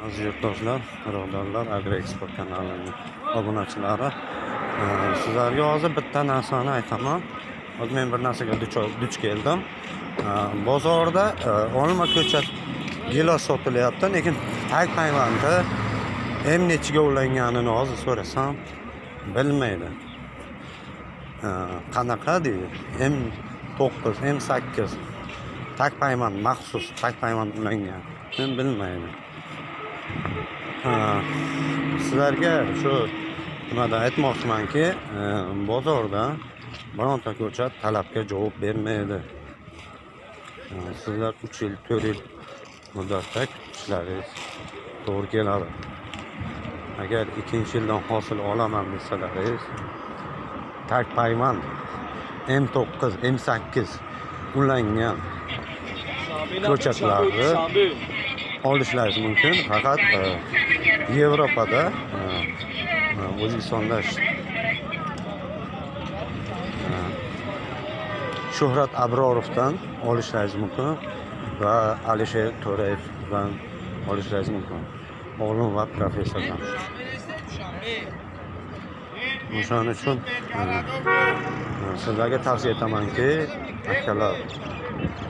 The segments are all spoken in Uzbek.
Aziz yurtdoshlar, birodarlar, Agroeksport kanalining obunachilari, sizlarga hozir bitta narsani aytaman. Hozir men bir narsaga duch keldim. Bozorda olma ko'chat gilos sotilyapti, lekin tag paymandi hem nechiga ulanganini hozir so'rasam bilmaydi. Qanaqa deydi? M9, M8 tag paymand, maxsus tag paymand ulangan. Men bilmayman. Sizlarga shu nimada aytmoqchimanki, bozorda bironta ko'chat talabga javob bermaydi. Sizlar 3 yil, 4 yil muddatda kutishlaringiz to'g'ri keladi. Agar 2-yildan hosil olaman desalaringiz, tag paymand M9, M8 ulangan ko'chatlarni olishlaringiz mumkin. Faqat Yevropada, O'zbekistonda Shuhrat Abrorovdan olishlaringiz mumkin va Alisher To'rayevdan olishlaringiz mumkin. Olim va professordan. O'shaning uchun sizlarga tavsiya etamanki, akalar,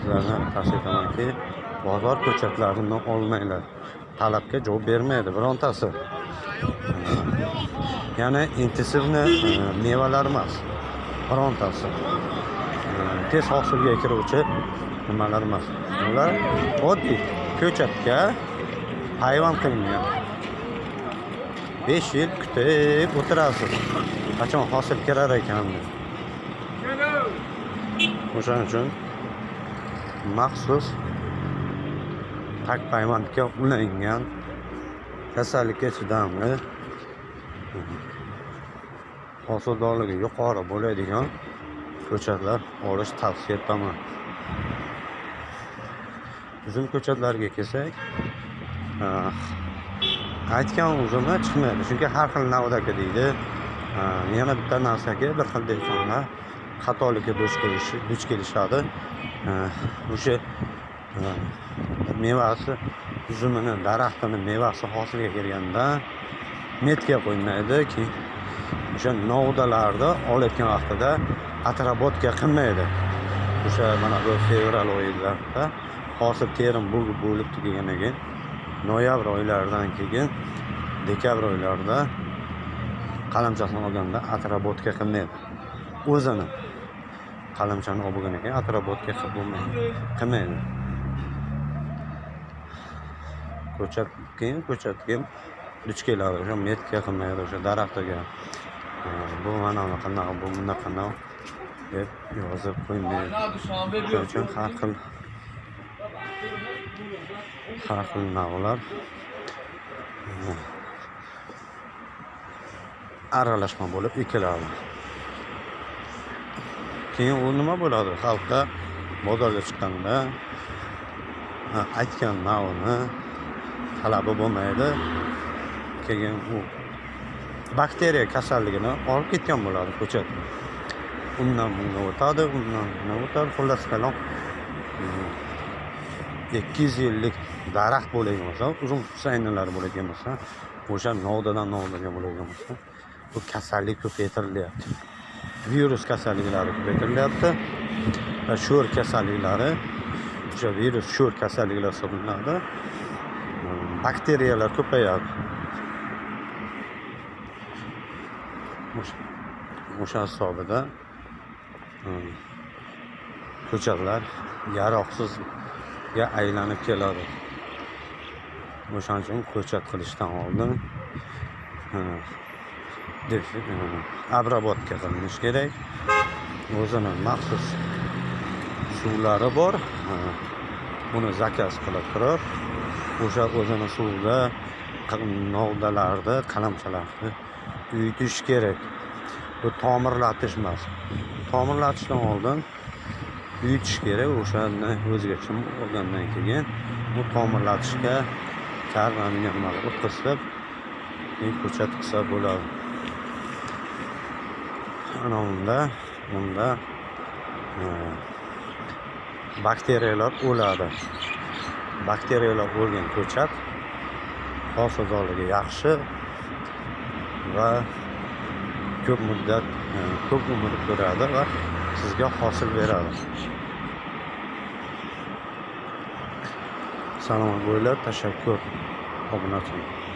sizlarga tavsiya etamanki, bozor ko'chatlarini olmanglar. Talabga javob bermaydi birontasi. Ya'ni intensivni mevalar emas birontasi. Tez hosilga kiruvchi nimalar emas. Ular oddiy ko'chatga hayvon qilingan. 5 yil kutib o'tirasiz. Qachon hosil kirar ekan. O'shaning uchun maxsus tag paymandga ulangan, kasallikka chidamli, hosildorligi yuqori bo'ladigan ko'chatlar olish tavsiya etaman. Uzum ko'chatlarga kelsak, aytgan uzumi chiqmaydi, chunki har xil navdagi deydi. Yana bitta narsaga bir xil dehqonlar xatolikka duch kelishadi. O'sha mevasi, uzumini, daraxtini mevasi hosilga kelganda metga qo'ymaydi, keyin o'sha novdalarni olayotgan vaqtida atrobotga qilmaydi. O'sha mana bu fevral oylarida hosil terim bo'lib tugagandan keyin noyabr oylaridan keyin dekabr oylarida qalamchasini olganda atrobotga qilmaydi. O'zini qalamchani olgandan keyin atrobotga qilmaydi. Ko'chatga duch keladi. O'sha metga qilmaydi, o'sha daraxtiga. Bu mana qanaqa, bu bunaqa deb yozib qo'ymaydi. Shuning uchun har xil navlar aralashma bo'lib ekiladi. Keyin u nima bo'ladi? Xalqda bozorga chiqqanda aytgan navni talabi bo'lmaydi. Keyin u bakteriya kasalligini olib ketgan bo'ladi ko'chat. Undan bunga o'tadi, xullas kalom 200 yillik daraxt bo'lgan bo'lsa, uzun saynilar bo'lgan bo'lsa, o'sha novdadan novdaga bo'lgan bo'lsa, bu kasallik ko'paytirilyapti. Virus kasalliklari ko'paytirilyapti va sho'r kasalliklari, o'sha virus sho'r kasalliklar hisoblanadi. Bakteriyalar ko'payadi. O'sha hisobida ko'chatlar yaroqsizga aylanib keladi. O'shaning uchun ko'chat qilishdan oldin abrobotga qilinish kerak. O'zini maxsus suvlari bor. Buni zakaz qilib turib, o'sha o'zini suvda novdalarni, qalamchalarni uyutish kerak. Bu tomirlatish emas. Tomirlatishdan oldin uyutish kerak. O'shani o'ziga tushib olgandan keyin bu tomirlatishga karnamini nimaga o'tkazib, ko'chat qilsa bo'ladi. Ana unda bakteriyalar o'ladi. Bakteriyalar o'lgan ko'chat hosilzorligi yaxshi va ko'p muddat, ko'p umr ko'radi va sizga hosil beradi. Salomat bo'linglar, tashakkur obunachilar.